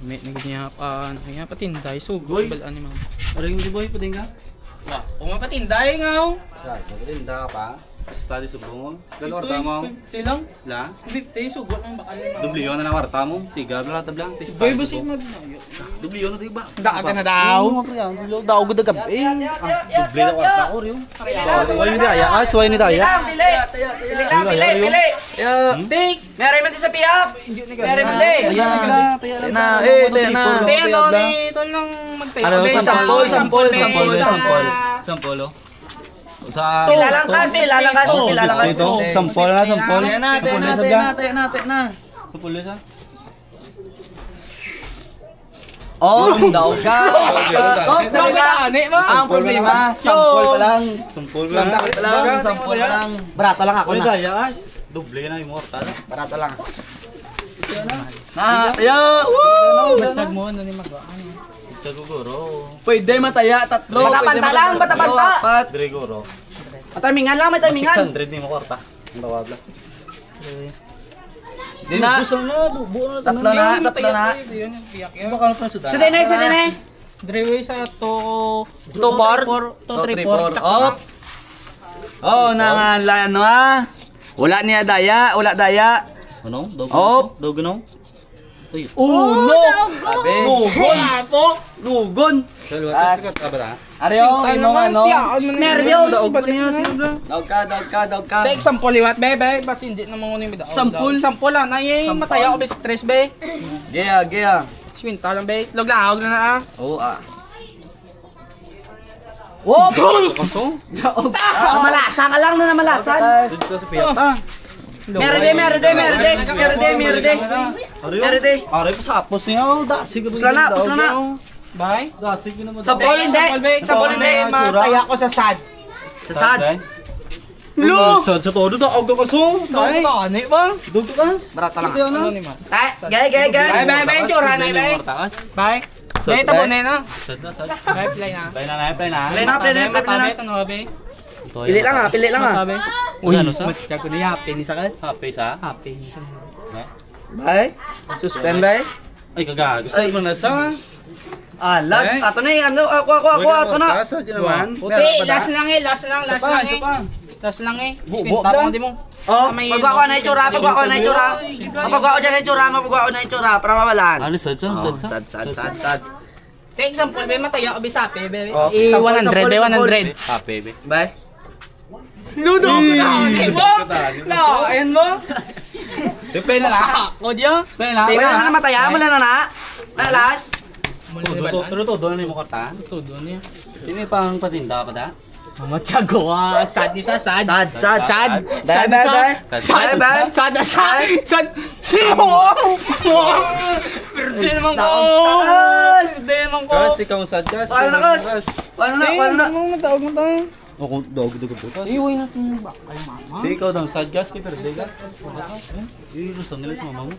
May nagniyapan. Kaya patinday. Sugod. Balaan ni ma'am. Aring di boy, pwede nga? Wah, kung mapatinday nga. Patinda ka pa. Study subong mo. Gano'n warta mo? 50 lang. La? 50, sugod ng bakal ni ma'am. Dubliyon na warta mo. Sigab na lahat blang. Boy, basit mag... Dubliyon na tayo ba? Daka na daw. Daw gud gab. Dubli na warta ko riyo. Suway ni daya. Suway ni daya. Pili lang. Tik. Meron man din sa pihap. Meron man din. Taya lang. Ito lang magtayo. Sampol. Sa Ilalangkas. Ito, sampol na. Tayo na. Sampol na. Oh, daw ka. Ang problema, sampol pa lang. Sampol pa lang. Barato lang ako na. Duble na yung mortal. Barato lang. Tayo. Batsag mo, ano ni magwaan. Chaguguro. Pwede mataya, tatlo. Bata-banta lang, bata-banta. Gregoro. Timingan lang, may timingan. 600 ni mo kwarta. Ang tawag lang. Di na. Tatlo na. Baka na pa sudan. Sa dinay. Dreway sa 2 bar. 3 4. Oh, nangan ano ah. Wala niya daya, wala daya. Ano? Oh. Dogon. Uy. Uno. Lugon. Areo, ino ano? Nervyos. Daog ka. Take sampol liwat bebe, bas hindi na mo ni bida. Sampol lang nay mataya ko bis 3 be. Gea. Swinta lang be. Log na. Oo ah. Wop! Kaso? Malasa ka lang na malasan. Dito sa piyata. Merde. Are po sa apos niya. Dasig Pusla na. Bye. Dasig na mo. Sampol hindi. Mataya ko sa sad. Sa sad. Lo! Sad sa todo daw ka kaso. Dai. Ani ba? Dugtukas. Barata lang. Ano ni ma? Gay. Bye, chura na bye. Bye. Bye tabo na. Sad. Bye play na. Play na. Play na. Ano ba? Pili lang ah. Uy, ano sa? Matya ko na happy ni sa kas. Happy sa? Happy. Bye. Suspend bye. Ay kagago. Sa mo na sa? Lag. Ato na ano. Ako ato na. Sa naman. Puti, last lang. Last lang Spinta mo di mo. Oh, pagwa ko na itsura. Mapagwa ko na itsura para mawalan. Ano sad. Sad. Take example, be mataya ko bisape, be. Oh, 100, be 100. Happy be. Bye. Ludo ko na, di ba? Ayun mo. Play na lang. Ako diyo. Play na. Wala na mataya, wala na. Nalas. Todo na mo karta. Todo niya. Ini pang patinda pa da. Matyago sad ni sa sad. Sad. Perde naman ko. Kasi ikaw sad kas. Paano na? Matawag mo tayo. Ako dog bukas. Iway natin yung bakal, mama. Di ikaw daw sad kas kay perde ka. Irusan nila sa mama mo.